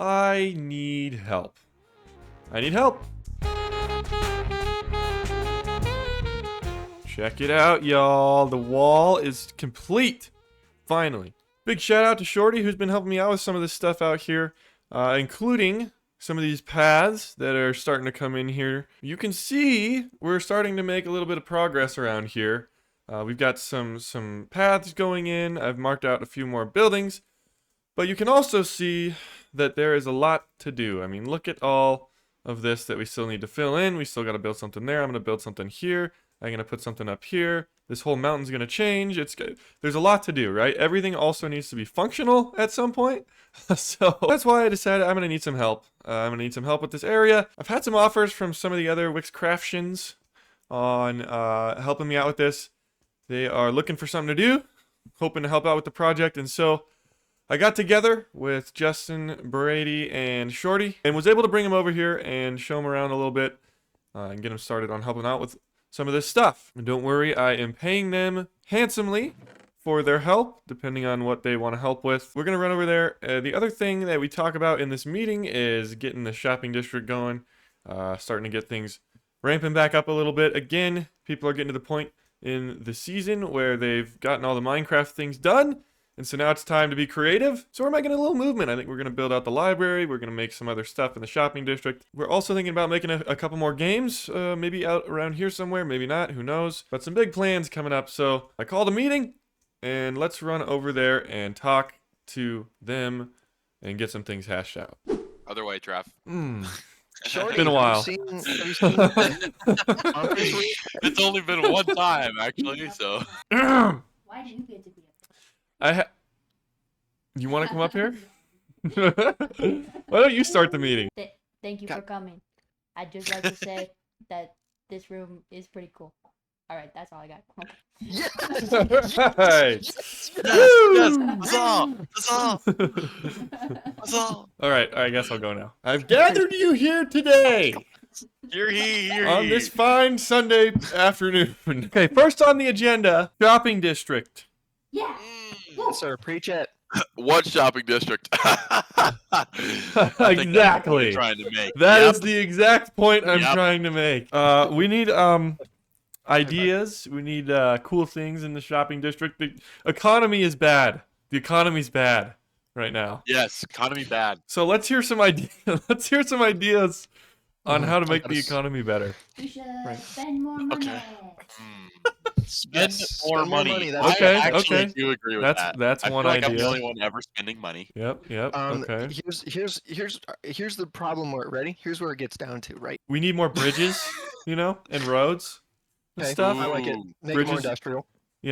I need help. I need help. Check it out, y'all. The wall is complete. Finally. Big shout out to Shorty, who's been helping me out with some of this stuff out here, including some of these paths that are starting to come in here. You can see we're starting to make a little bit of progress around here. We've got some paths going in. I've marked out a few more buildings, but you can also see that there is a lot to do. I mean, look at all of this that we still need to fill in. We still got to build something there. I'm going to build something here. I'm going to put something up here. This whole mountain's going to change. There's a lot to do, right? Everything also needs to be functional at some point. So that's why I decided I'm going to need some help. I'm going to need some help with this area. I've had some offers from some of the other Wickscraftians on helping me out with this. They are looking for something to do, hoping to help out with the project. And so I got together with Justin, Brady, and Shorty and was able to bring them over here and show them around a little bit and get them started on helping out with some of this stuff. And don't worry, I am paying them handsomely for their help, depending on what they want to help with. We're going to run over there. The other thing that we talk about in this meeting is getting the shopping district going, starting to get things ramping back up a little bit. Again, people are getting to the point in the season where they've gotten all the Minecraft things done. And so now it's time to be creative. So we're making a little movement. I think we're going to build out the library. We're going to make some other stuff in the shopping district. We're also thinking about making a couple more games, maybe out around here somewhere, maybe not, who knows. But some big plans coming up. So I called a meeting and let's run over there and talk to them and get some things hashed out. Other way, Trev. It's been a while. Have you seen It's only been one time, actually, so. Why do you get to be You want to come up here? Why don't you start the meeting? Thank you for coming. I'd just like to say that this room is pretty cool. Alright, that's all I got. Okay. Yes! Hey. Yes, that's all. That's all. That's all. All right, I guess I'll go now. I've gathered you here today You're here. on this fine Sunday afternoon. Okay, first on the agenda, shopping district. Yeah. Yes, sir, preach it. What shopping district? Exactly. Trying to make. That Yep. is the exact point I'm Yep. trying to make. We need ideas. We need cool things in the shopping district. The economy is bad. The economy's bad right now. Yes, economy bad. So let's hear some ideas. Let's hear some ideas on how to make the economy better. We should spend more money. Okay. Spend more money. That's Okay, I actually okay. do agree with That's that. that's I one feel like I'm idea. the only one ever spending money. Yep. Okay. Here's the problem. Where ready? Here's where it gets down to, right? We need more bridges, and roads and Okay, stuff. I like it. Ooh. Make it Bridges. more industrial.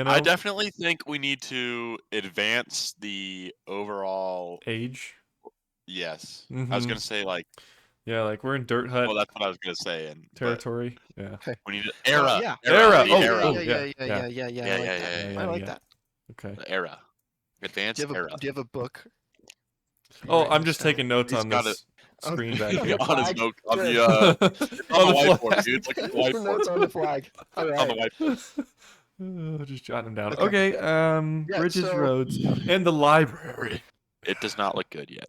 I definitely think we need to advance the overall. Age. Yes, I was Mhm. gonna say like. Yeah, like we're in dirt hut Well, that's what I was gonna say. And but territory. Yeah. we need an era. yeah. Era. the Oh, era. oh, yeah. yeah. I like that. yeah, I like yeah. that. Okay. The era. Advanced Do you era. have a book? Oh, Writing I'm this just down? taking notes He's on got this Oh, screen back yeah. here. on his Flag. note, on Good. the On the whiteboard, flag. dude. Look at the Put notes whiteboard. on the flag. All On the right. whiteboard. Just jotting them down. Okay. Okay. Yeah, Bridges, so- roads, and the library. It does not look good yet.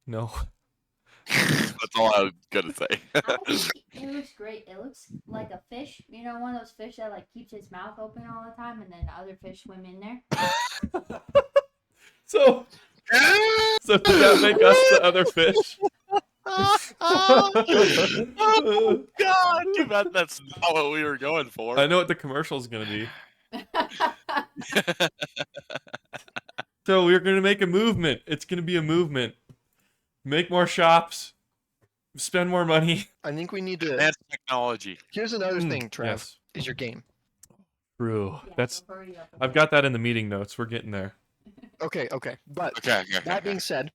No. That's all I was gonna say. I think it looks great. It looks like a fish. You know, one of those fish that like keeps its mouth open all the time, and then the other fish swim in there. So does that make us the other fish? Oh God! Too bad that's not what we were going for. I know what the commercial's gonna be. So we're gonna make a movement. It's gonna be a movement. Make more shops. Spend more money. I think we need to. Advanced technology. Here's another thing, Trev. Yes. Is your game. True. Yeah, That's. so hurry up. I've got that in the meeting notes. We're getting there. Okay. But Okay. that being said,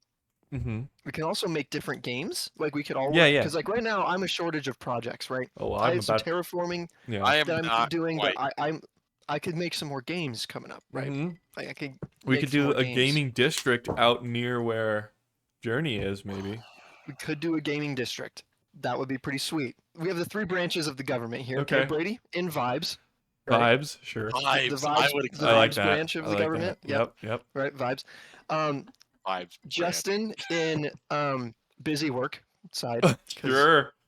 Mm-hmm. we can also make different games. Like we could all. Yeah, yeah. Because like right now, I'm a shortage of projects. Right. Oh, well, I I'm have some about. terraforming Yeah. I am that I'm not doing, quite. but I could make some more games coming up. Right. Mhm. Like I could. We make could some do more a games. gaming district out near where Journey is, maybe. We could do a gaming district. That would be pretty sweet. We have the three branches of the government here. Okay. Brady in vibes. Right? Vibes, sure. The Vibes. vibes. I would the accept. I like vibes that. branch of I the like government. that. Yep. Right. Vibes. vibes. Justin in busy work side. 'cause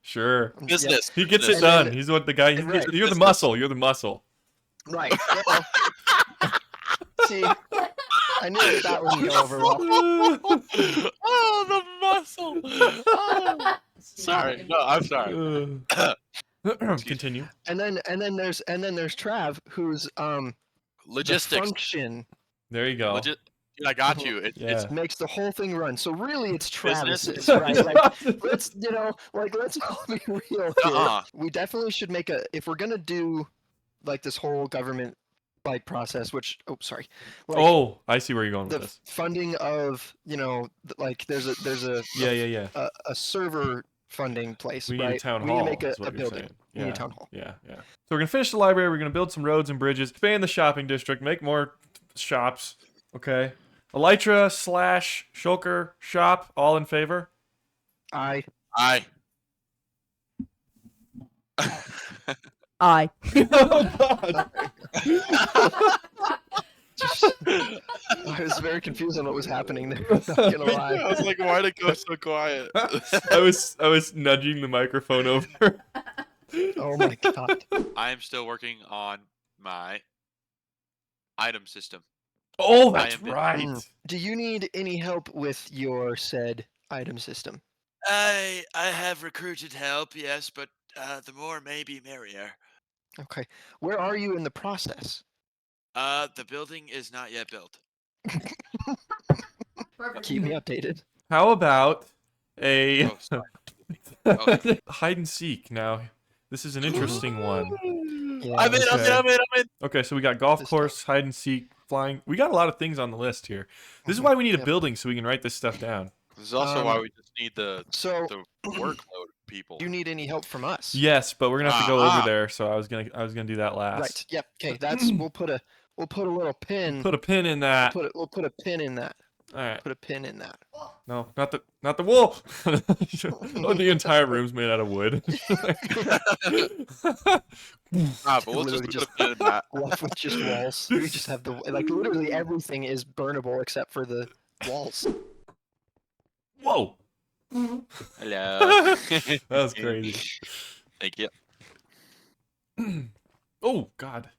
Sure. yeah, Business. He gets it And done. then- He's what the guy. Right. You're the Business. muscle. You're the muscle. right. Well, see, I knew that wouldn't go over well. Oh, the muscle. Oh, sorry. No, I'm sorry. Continue. And then there's Trav, who's the Logistics. function There you go. Dude, I got you. Yeah. makes the whole thing run. So really, it's Business. Travis's, right? Like, let's all be real here. Uh-uh. We definitely should make if we're gonna do like this whole government like process, which like, Oh, I see where you're going with the this. funding of like there's a Yeah. a server funding place. We need right? a town we hall. need to make is a what you're building. saying. We need a town hall. Yeah. So we're gonna finish the library. We're gonna build some roads and bridges, expand the shopping district, make more shops. Okay. Elytra / Shulker shop. All in favor? I I. I. Oh God. I was very confused on what was happening there. I'm not gonna lie. I was like, why'd it go so quiet? I was nudging the microphone over. Oh my god. I am still working on my item system. Oh, that's I am- right. Do you need any help with your said item system? I have recruited help, yes, but the more maybe merrier. Okay. Where are you in the process? The building is not yet built. Perfect. Keep me updated. How about a Oh, sorry. Okay. hide and seek? Now, this is an interesting one. Yeah, I'm in, okay. I'm in. Okay, so we got golf This course, hide and seek, flying. We got a lot of things on the list here. This is why we need a Yep. building so we can write this stuff down. This is also why we just need the So, workload of people. do you need any help from us? Yes, but we're gonna have to go Ah. over there. So I was gonna do that last. Right. Yep. Okay. That's we'll put a little pin. Put a pin in that. We'll put a pin in that. All right. Put a pin in that. No, not the wool. Oh, the entire room's made out of wood. But we'll Literally just just- put a pin in that. Left with just walls. We just have literally everything is burnable except for the walls. Whoa, Hello. that was crazy. Thank you. Oh God.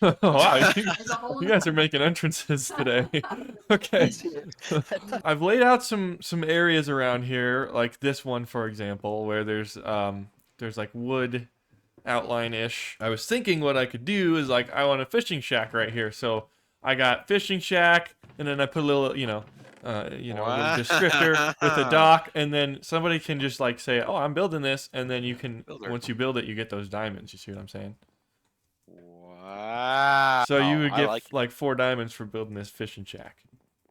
Wow, There's a hole in you the guys are making entrances today. Okay. I've laid out some areas around here, like this one, for example, where there's like wood outline-ish. I was thinking what I could do is like I want a fishing shack right here, so I got fishing shack, and then I put a little, a little descriptor with a dock, and then somebody can just like say, "Oh, I'm building this," and then you can Builder. once you build it, you get those diamonds. You see what I'm saying? Wow. So you would I get like, like 4 diamonds for building this fishing shack.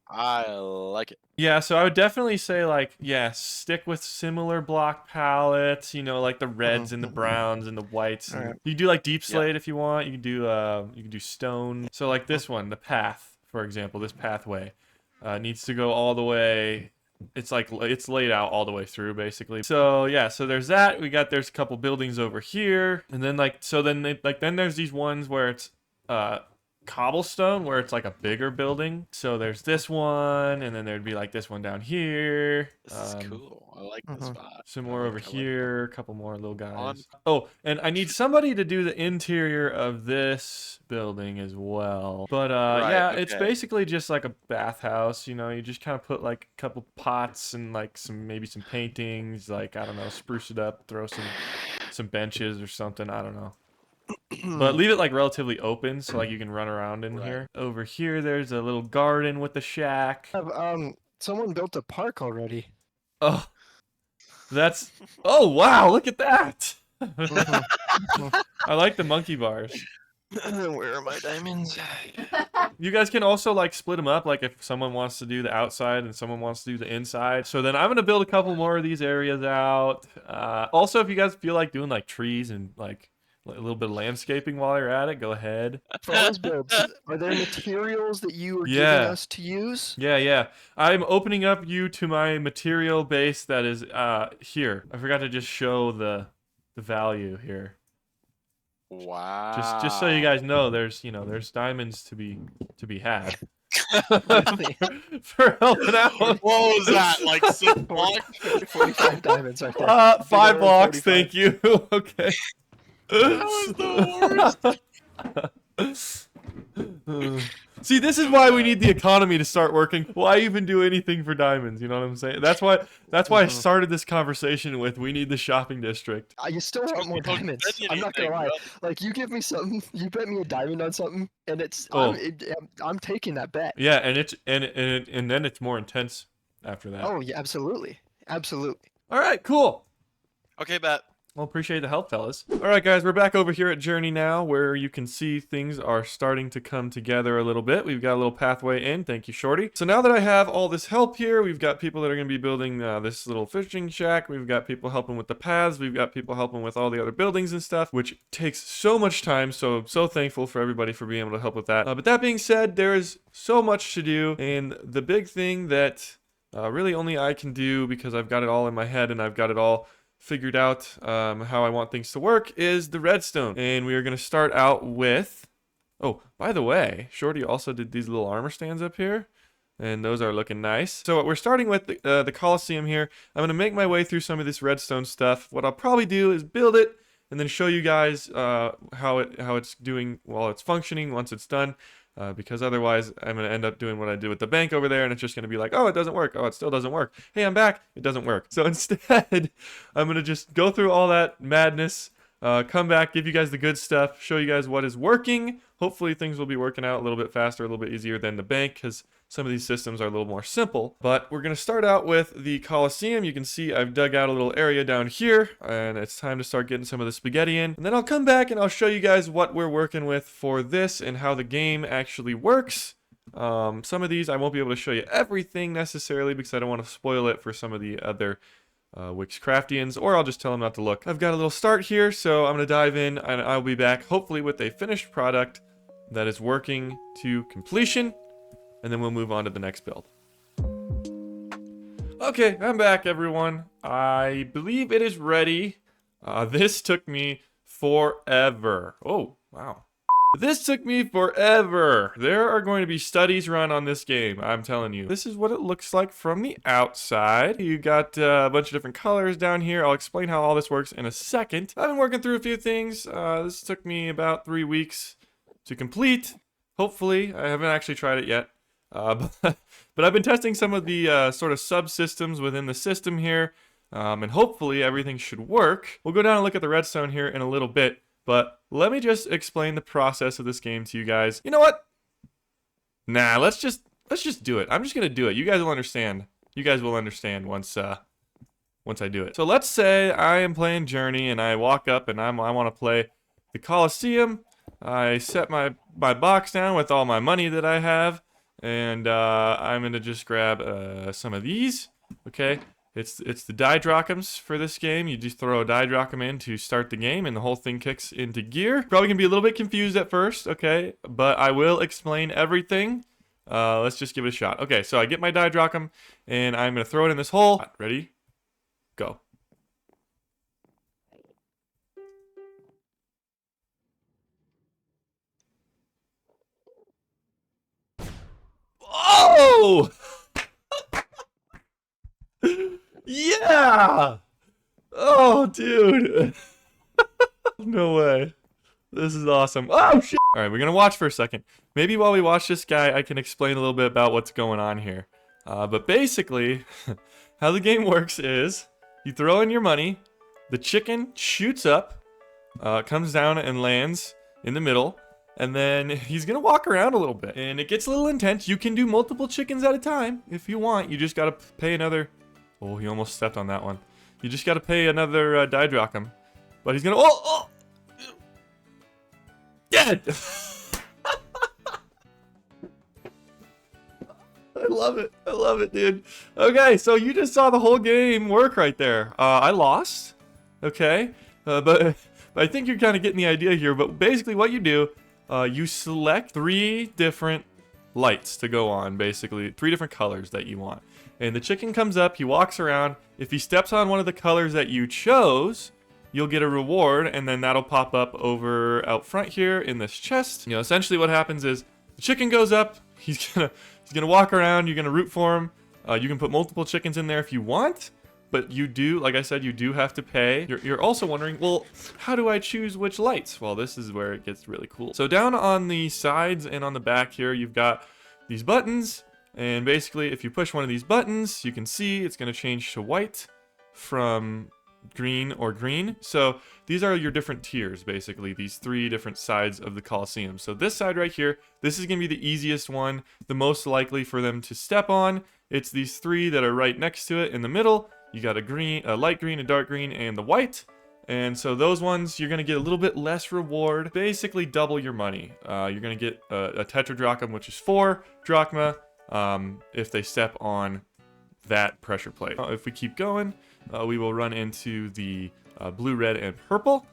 I like it. Yeah, so I would definitely say like, yeah, stick with similar block palettes, like the reds and the browns and the whites. And Alright. you can do like deep slate if you want. You can do stone. So like this one, the path, for example, this pathway needs to go all the way. It's like it's laid out all the way through basically. So yeah, so there's that. There's a couple buildings over here, and then then there's these ones where it's cobblestone, where it's like a bigger building. So there's this one, and then there'd be like this one down here. This is cool. I like this spot. Some more I over like it. here, a couple more little guys. On- Oh, and I need somebody to do the interior of this building as well. But Right, yeah, it's okay. basically just like a bathhouse. You just kind of put like a couple pots and like maybe some paintings, like I don't know, spruce it up, throw some benches or something. I don't know. But leave it like relatively open so like you can run around in Right. here. Over here, there's a little garden with the shack. Someone built a park already. Oh, oh wow, look at that. I like the monkey bars. Where are my diamonds? You guys can also like split them up, like if someone wants to do the outside and someone wants to do the inside. So then I'm gonna build a couple more of these areas out. Also, if you guys feel like doing like trees and like a little bit of landscaping while you're at it, go ahead. For those builds, are there materials that you are Yeah. giving us to use? Yeah. I'm opening up you to my material base that is here. I forgot to just show the value here. Wow. Just so you guys know, there's diamonds to be had. Literally. for helping out. What was that? Like 6 blocks? 45 diamonds right there. 5 blocks, 45. thank you. Okay. That was the worst. See, this is why we need the economy to start working. Why even do anything for diamonds? You know what I'm saying? That's why I started this conversation with we need the shopping district. You still want more Don't diamonds. bet I'm not gonna anything, lie. bro. Like, you give me something, you bet me a diamond on something, and it's Oh. I'm taking that bet. Yeah, and then it's more intense after that. Oh yeah, absolutely, absolutely. All right, cool. Okay, bet. Well, appreciate the help, fellas. All right, guys, we're back over here at Journey now, where you can see things are starting to come together a little bit. We've got a little pathway in. Thank you, Shorty. So now that I have all this help here, we've got people that are going to be building this little fishing shack. We've got people helping with the paths. We've got people helping with all the other buildings and stuff, which takes so much time. So I'm so thankful for everybody for being able to help with that. But that being said, there is so much to do, and the big thing that really only I can do, because I've got it all in my head and I've got it all figured out how I want things to work, is the redstone. And we are going to start out with, oh, by the way, Shorty also did these little armor stands up here, and those are looking nice. So we're starting with the Coliseum here. I'm going to make my way through some of this redstone stuff. What I'll probably do is build it and then show you guys how it's doing while it's functioning once it's done. Because otherwise I'm going to end up doing what I did with the bank over there, and it's just going to be like, oh, it doesn't work. Oh, it still doesn't work. Hey, I'm back. It doesn't work. So instead, I'm going to just go through all that madness, come back, give you guys the good stuff, show you guys what is working. Hopefully things will be working out a little bit faster, a little bit easier than the bank, because some of these systems are a little more simple. But we're going to start out with the Coliseum. You can see I've dug out a little area down here, and it's time to start getting some of the spaghetti in. And then I'll come back and I'll show you guys what we're working with for this and how the game actually works. Some of these I won't be able to show you everything necessarily, because I don't want to spoil it for some of the other Wickscraftians, or I'll just tell them not to look. I've got a little start here, so I'm going to dive in, and I'll be back hopefully with a finished product that is working to completion, and then we'll move on to the next build. Okay, I'm back, everyone. I believe it is ready. This took me forever. Oh, wow. This took me forever. There are going to be studies run on this game, I'm telling you. This is what it looks like from the outside. You got a bunch of different colors down here. I'll explain how all this works in a second. I've been working through a few things. This took me about 3 weeks to complete. Hopefully, I haven't actually tried it yet. But I've been testing some of the sort of subsystems within the system here. And hopefully everything should work. We'll go down and look at the redstone here in a little bit. But let me just explain the process of this game to you guys. You know what? Nah, let's just do it. I'm just gonna do it. You guys will understand. You guys will understand once I do it. So let's say I am playing Journey and I walk up and I want to play the Coliseum. I set my box down with all my money that I have, and I'm gonna just grab some of these. Okay. It's the didrachms for this game. You just throw a didrachm in to start the game, and the whole thing kicks into gear. Probably gonna be a little bit confused at first, okay? But I will explain everything. Let's just give it a shot. Okay, so I get my didrachm, and I'm gonna throw it in this hole. Ready? Go. Oh! Yeah! Oh, dude. No way. This is awesome. Oh, shit. All right, we're going to watch for a second. Maybe while we watch this guy, I can explain a little bit about what's going on here. But basically, how the game works is you throw in your money, the chicken shoots up, comes down and lands in the middle, and then he's going to walk around a little bit. And it gets a little intense. You can do multiple chickens at a time if you want. You just got to pay another... Oh, he almost stepped on that one. You just got to pay another didrachm. But he's going to... Oh! Dead! I love it. I love it, dude. Okay, so you just saw the whole game work right there. I lost. Okay. But I think you're kind of getting the idea here. But basically what you do, you select 3 different lights to go on, basically. 3 different colors that you want. And the chicken comes up, he walks around. If he steps on one of the colors that you chose, you'll get a reward, and then that'll pop up over out front here in this chest. You know, essentially what happens is the chicken goes up. He's gonna walk around. You're gonna root for him. You can put multiple chickens in there if you want, but you do, like I said, you do have to pay. You're also wondering, well, how do I choose which lights? Well, this is where it gets really cool. So down on the sides and on the back here, you've got these buttons, and basically if you push one of these buttons, you can see it's going to change to white from green or green. So these are your different tiers, basically, these 3 different sides of the Coliseum. So this side right here, this is going to be the easiest one, the most likely for them to step on. It's these 3 that are right next to it in the middle. You got a green, a light green, a dark green, and the white. And so those ones, you're going to get a little bit less reward, basically double your money. You're going to get a tetradrachm, which is 4 drachma, if they step on that pressure plate. If we keep going, we will run into the blue, red, and purple.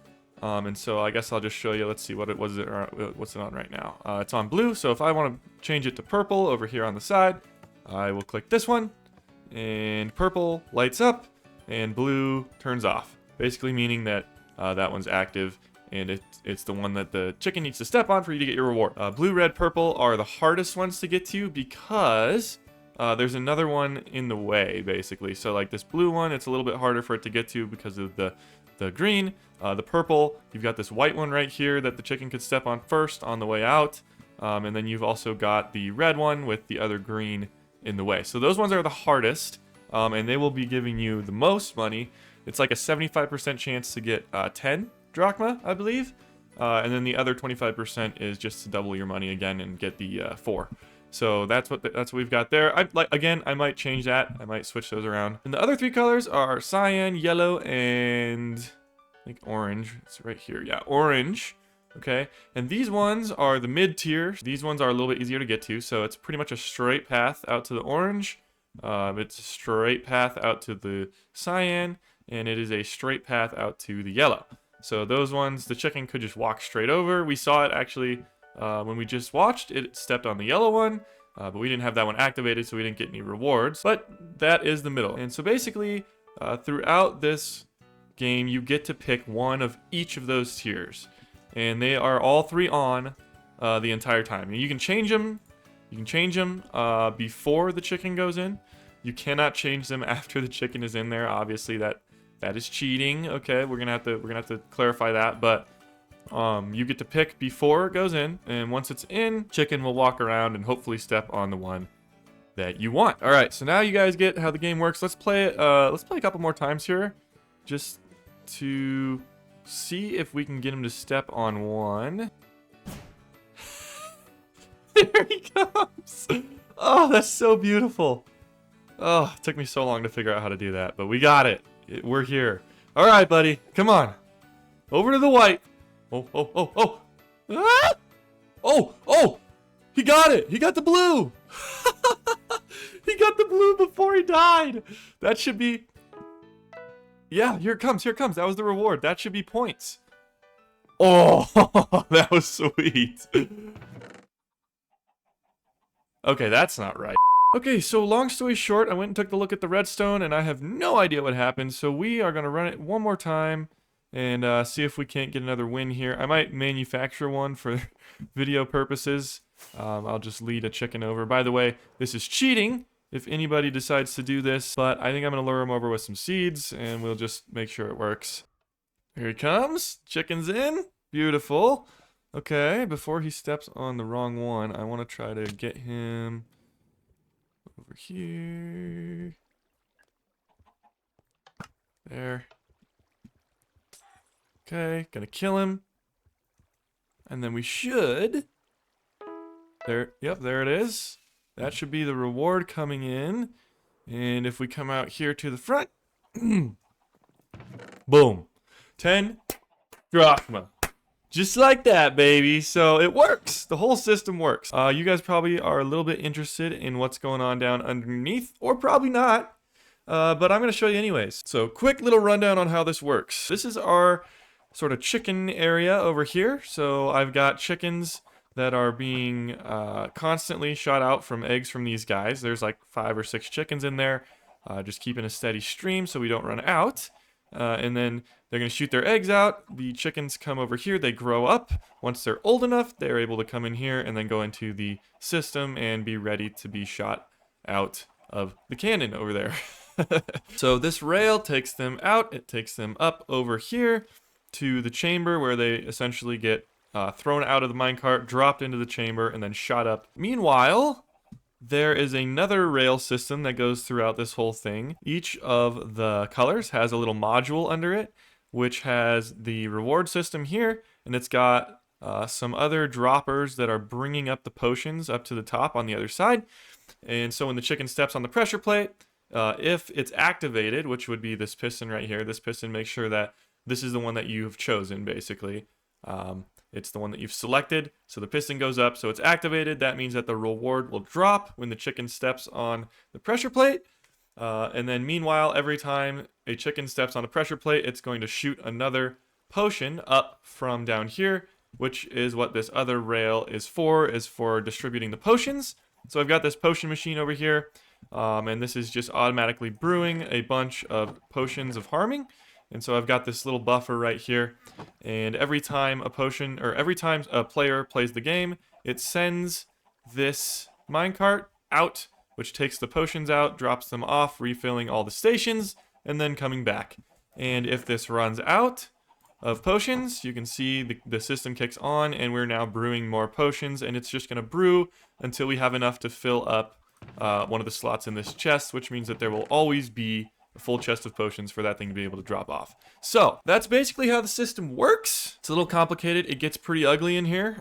And so I guess I'll just show you. Let's see what's it on right now. It's on blue. So if I want to change it to purple over here on the side, I will click this one, and purple lights up, and blue turns off. Basically meaning that that one's active, and it's the one that the chicken needs to step on for you to get your reward. Blue, red, purple are the hardest ones to get to because there's another one in the way, basically. So like this blue one, it's a little bit harder for it to get to because of the green. The purple, you've got this white one right here that the chicken could step on first on the way out. And then you've also got the red one with the other green in the way. So those ones are the hardest, and they will be giving you the most money. It's like a 75% chance to get 10 drachma, I believe. And then the other 25% is just to double your money again and get the 4. So that's what we've got there. I might change that. I might switch those around. And the other 3 colors are cyan, yellow, and I think orange. It's right here. Yeah, orange. Okay, and these ones are the mid tier. These ones are a little bit easier to get to, so it's pretty much a straight path out to the orange. It's a straight path out to the cyan, and it is a straight path out to the yellow. So those ones, the chicken could just walk straight over. We saw it actually when we just watched. It stepped on the yellow one, but we didn't have that one activated, so we didn't get any rewards. But that is the middle. And so basically, throughout this game, you get to pick one of each of those tiers. And they are all 3 on the entire time. And you can change them. You can change them before the chicken goes in. You cannot change them after the chicken is in there. Obviously, that is cheating. Okay, we're gonna have to clarify that. But you get to pick before it goes in, and once it's in, chicken will walk around and hopefully step on the one that you want. All right, so now you guys get how the game works. Let's play it. Let's play a couple more times here, just to see if we can get him to step on one. There he comes. Oh, that's so beautiful. Oh, it took me so long to figure out how to do that, but we got it. We're here. All right, buddy. Come on. Over to the white. Oh, oh, oh, oh. Ah! Oh, oh. He got it. He got the blue. He got the blue before he died. That should be... Yeah, here it comes. Here it comes. That was the reward. That should be points. Oh, that was sweet. Okay, that's not right. Okay, so long story short, I went and took a look at the redstone, and I have no idea what happened. So we are going to run it one more time and see if we can't get another win here. I might manufacture one for video purposes. I'll just lead a chicken over. By the way, this is cheating if anybody decides to do this, but I think I'm going to lure him over with some seeds, and we'll just make sure it works. Here he comes. Chicken's in. Beautiful. Okay, before he steps on the wrong one, I want to try to get him over here. There. Okay, gonna kill him. And then we should... There, yep, there it is. That should be the reward coming in. And if we come out here to the front, boom. 10 drachma. Just like that, baby. So it works. The whole system works. You guys probably are a little bit interested in what's going on down underneath, or probably not. But I'm going to show you anyways. So quick little rundown on how this works. This is our sort of chicken area over here. So I've got chickens that are being constantly shot out from eggs from these guys. There's like 5 or 6 chickens in there, just keeping a steady stream so we don't run out. and then they're going to shoot their eggs out. The chickens come over here. They grow up. Once they're old enough, they're able to come in here and then go into the system and be ready to be shot out of the cannon over there. So this rail takes them out. It takes them up over here to the chamber where they essentially get thrown out of the minecart, dropped into the chamber, and then shot up. Meanwhile, there is another rail system that goes throughout this whole thing. Each of the colors has a little module under it, which has the reward system here, and it's got some other droppers that are bringing up the potions up to the top on the other side. And so when the chicken steps on the pressure plate, if it's activated, which would be this piston right here, this piston makes sure that this is the one that you've chosen, basically. It's the one that you've selected, so the piston goes up, so it's activated. That means that the reward will drop when the chicken steps on the pressure plate. And then meanwhile, every time a chicken steps on a pressure plate, it's going to shoot another potion up from down here, which is what this other rail is for distributing the potions. So I've got this potion machine over here, and this is just automatically brewing a bunch of potions of harming. And so I've got this little buffer right here, and every time a player plays the game, it sends this minecart out, which takes the potions out, drops them off, refilling all the stations, and then coming back. And if this runs out of potions, you can see the system kicks on, and we're now brewing more potions, and it's just going to brew until we have enough to fill up one of the slots in this chest, which means that there will always be a full chest of potions for that thing to be able to drop off. So that's basically how the system works. It's a little complicated. It gets pretty ugly in here.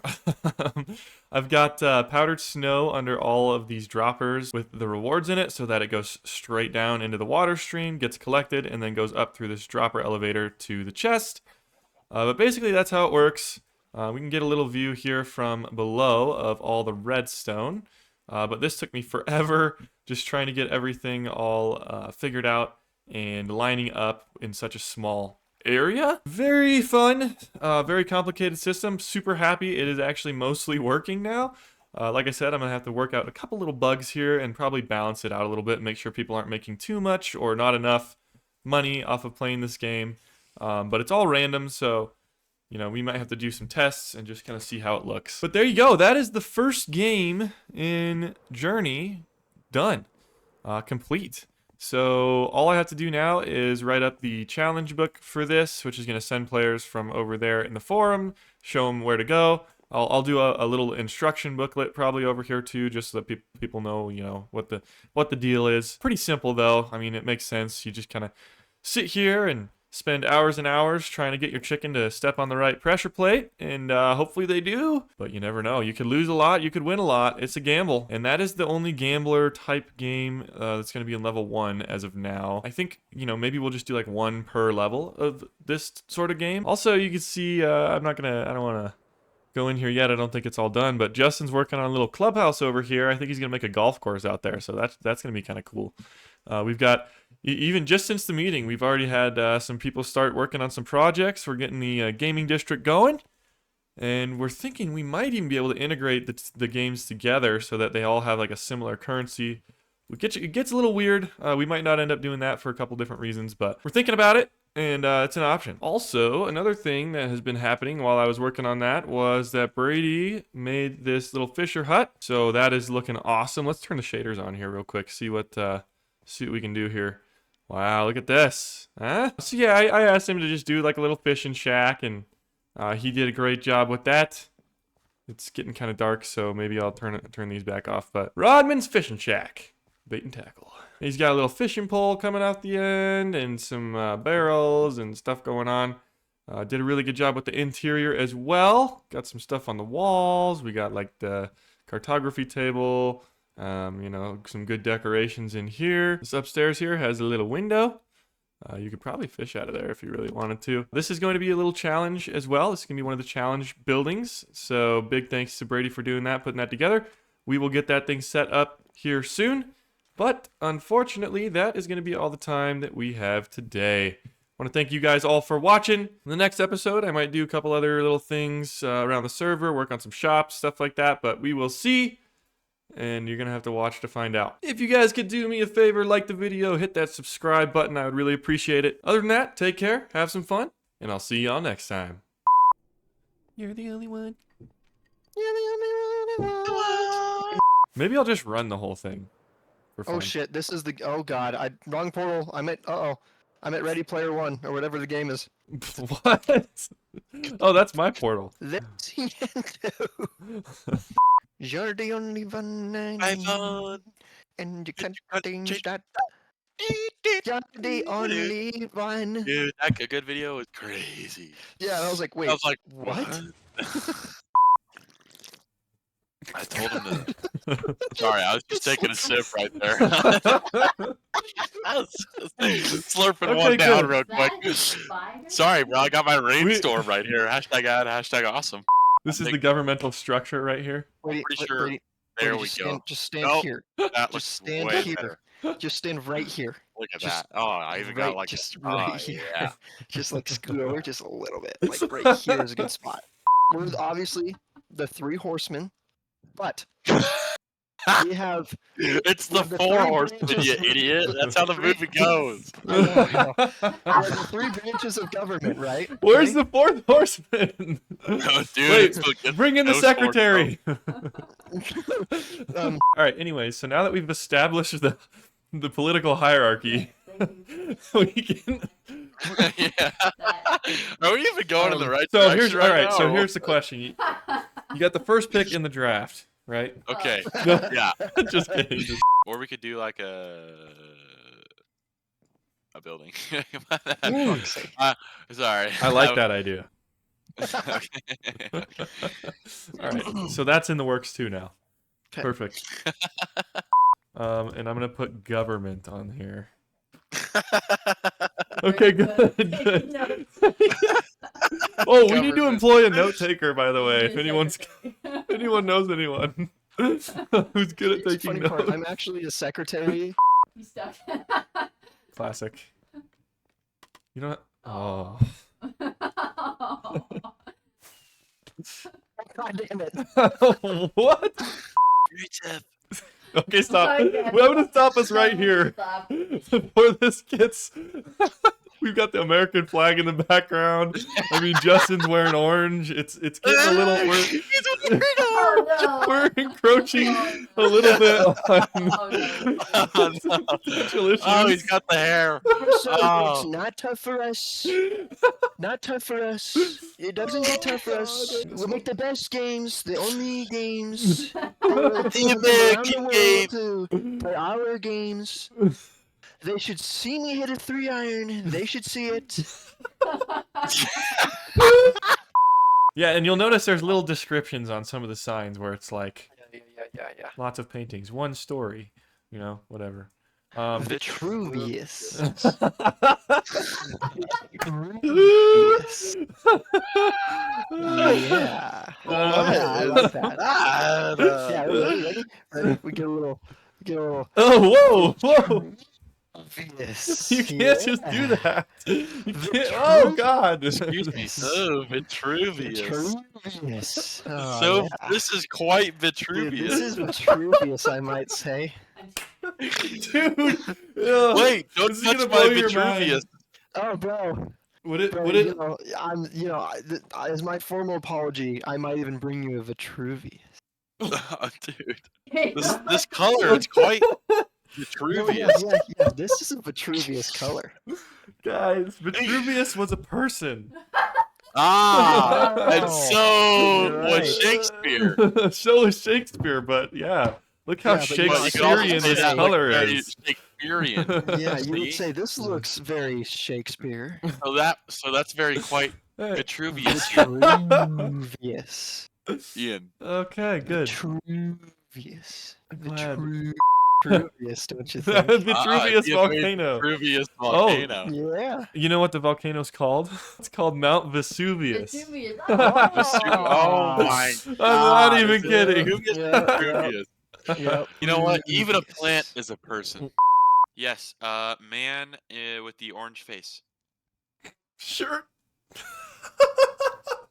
I've got powdered snow under all of these droppers with the rewards in it so that it goes straight down into the water stream, gets collected, and then goes up through this dropper elevator to the chest. But basically that's how it works. We can get a little view here from below of all the redstone. But this took me forever just trying to get everything all figured out and lining up in such a small area. Very fun, very complicated system. Super happy it is actually mostly working now. Like I said, I'm going to have to work out a couple little bugs here and probably balance it out a little bit, make sure people aren't making too much or not enough money off of playing this game. But it's all random, so you know, we might have to do some tests and just kind of see how it looks. But there you go. That is the first game in Journey done, complete. So all I have to do now is write up the challenge book for this, which is going to send players from over there in the forum, show them where to go. I'll do a little instruction booklet probably over here too, just so that people know, you know, what the deal is. Pretty simple though. I mean, it makes sense. You just kind of sit here and spend hours and hours trying to get your chicken to step on the right pressure plate, and hopefully they do. But you never know. You could lose a lot, you could win a lot. It's a gamble. And that is the only gambler type game that's going to be in level 1 as of now. I think, you know, maybe we'll just do like 1 per level of this sort of game. Also, you can see, I don't want to go in here yet. I don't think it's all done, but Justin's working on a little clubhouse over here. I think he's going to make a golf course out there, so that's going to be kind of cool. We've got, even just since the meeting, we've already had some people start working on some projects. We're getting the gaming district going, and we're thinking we might even be able to integrate the games together so that they all have like a similar currency. It gets a little weird. We might not end up doing that for a couple different reasons, but we're thinking about it, and it's an option. Also, another thing that has been happening while I was working on that was that Brady made this little Fisher hut, so that is looking awesome. Let's turn the shaders on here real quick, see what we can do here. Wow, look at this. Huh? So yeah, I asked him to just do like a little fishing shack, and he did a great job with that. It's getting kind of dark, so maybe I'll turn these back off. But Rodman's Fishing Shack, bait and tackle. He's got a little fishing pole coming out the end, and some barrels and stuff going on. Did a really good job with the interior as well. Got some stuff on the walls. We got like the cartography table. You know, some good decorations in here. This upstairs here has a little window. You could probably fish out of there if you really wanted to. This is going to be a little challenge as well. This is going to be one of the challenge buildings. So big thanks to Brady for doing that, putting that together. We will get that thing set up here soon. But unfortunately, that is going to be all the time that we have today. I want to thank you guys all for watching. In the next episode, I might do a couple other little things around the server, work on some shops, stuff like that. But we will see. and you're gonna have to watch to find out. If you guys could do me a favor, like the video, hit that subscribe button, I would really appreciate it. Other than that, take care, have some fun, and I'll see y'all next time. You're the only one. You're the only one I want. Maybe I'll just run the whole thing for fun. Oh shit! This is the. Oh god! Wrong portal. I'm at. I'm at Ready Player One or whatever the game is. What? Oh, that's my portal. You're the only one I need, and you can't change that. You're the only one. Dude, that a good video was crazy. Yeah, and I was like, wait, I was like, what? I told him to. Sorry, I was just taking a sip right there. I was just slurping Okay, one down good. real quick. That is a spider? Sorry, bro. I got my rainstorm right here. Hashtag ad, hashtag awesome. This is the governmental structure right here. Wait, Pretty sure. wait, There wait, we just go. Stand, just stand Nope. here. That Just looks stand way here. better. Just stand right here. Look at Just that. Oh, I even got right- like just oh, right here. yeah. Just like scoot over just a little bit. Like right here is a good spot. We're obviously the three horsemen, but we have. It's the The four three horsemen, branches. you idiot. That's how the movie goes. I know. We have the three branches of government, right? Where's Okay? the fourth horseman? No, dude, Wait, it's bring in the no sword, bro. secretary. Um, All right. Anyways, so now that we've established the political hierarchy, we can. Yeah. Are we even going in the right So direction here's right all right. now, So or here's the what? question. You got the first pick in the draft, right? Okay. No, Yeah. just kidding. Just- Or we could do like a building. fuck's sake. Sorry. I like that idea. Okay. All right. So that's in the works too now. Okay. Perfect. And I'm gonna put government on here. Okay, good. Good. Oh, we need to Government. employ a note taker, by the way. If anyone knows anyone who's good at It's the taking funny notes. part. I'm actually a secretary. You stuck. Classic. You know what? Oh. God damn it. What? Okay, stop. Sorry, I'm gonna stop us right here Stop. before this gets. We've got the American flag in the background. I mean, Justin's wearing orange. It's getting a little. Oh, no. We're encroaching a little bit on Oh, no. potential issues. Oh, he's got the hair. So Oh. it's not tough for us. Not tough for us. It doesn't get tough for us. We'll make the best games, the only games. The American game. To play our games. They should see me hit a 3-iron. They should see it. Yeah, and you'll notice there's little descriptions on some of the signs where it's like Yeah. lots of paintings, one story, whatever. Vitruvius. Yeah. I like that. Yeah, ready? We get a little. Oh, whoa! Vitruvius. You can't just do that. You can't. Oh God! Excuse me. Oh, Vitruvius. Vitruvius. Oh, So yeah. this is quite Dude, Vitruvius. this is Vitruvius, I might say. Dude. Wait, don't This is touch gonna my blow your mind. Vitruvius. Oh, bro. Would it? Bro, Would it? as my formal apology, I might even bring you a Vitruvius. Oh, dude, this color is quite Vitruvius. Yeah, this is a Vitruvius color. Guys, Vitruvius was a person. Ah, and so You're was right. Shakespeare. So is Shakespeare, but yeah. Look how Yeah, but you know, But you could also Shakespearean say this that color like very is. Shakespearean. Yeah, you See? would say this looks very Shakespeare. So that's very quite Hey. Vitruvius, Vitruvius. Ian. Okay, good. Vitruvius. I'm glad. Vitruvius, don't you think? Vitruvius Yeah, volcano. Vitruvius volcano. Yeah. You know what the volcano's called? It's called Mount Vesuvius. Vesuvius. Oh my I'm not even dude. kidding. Vitruvius, Yeah, Vitruvius. Yep. You know what? Even a plant Vitruvius. is a person. Yes, man with the orange face. Sure.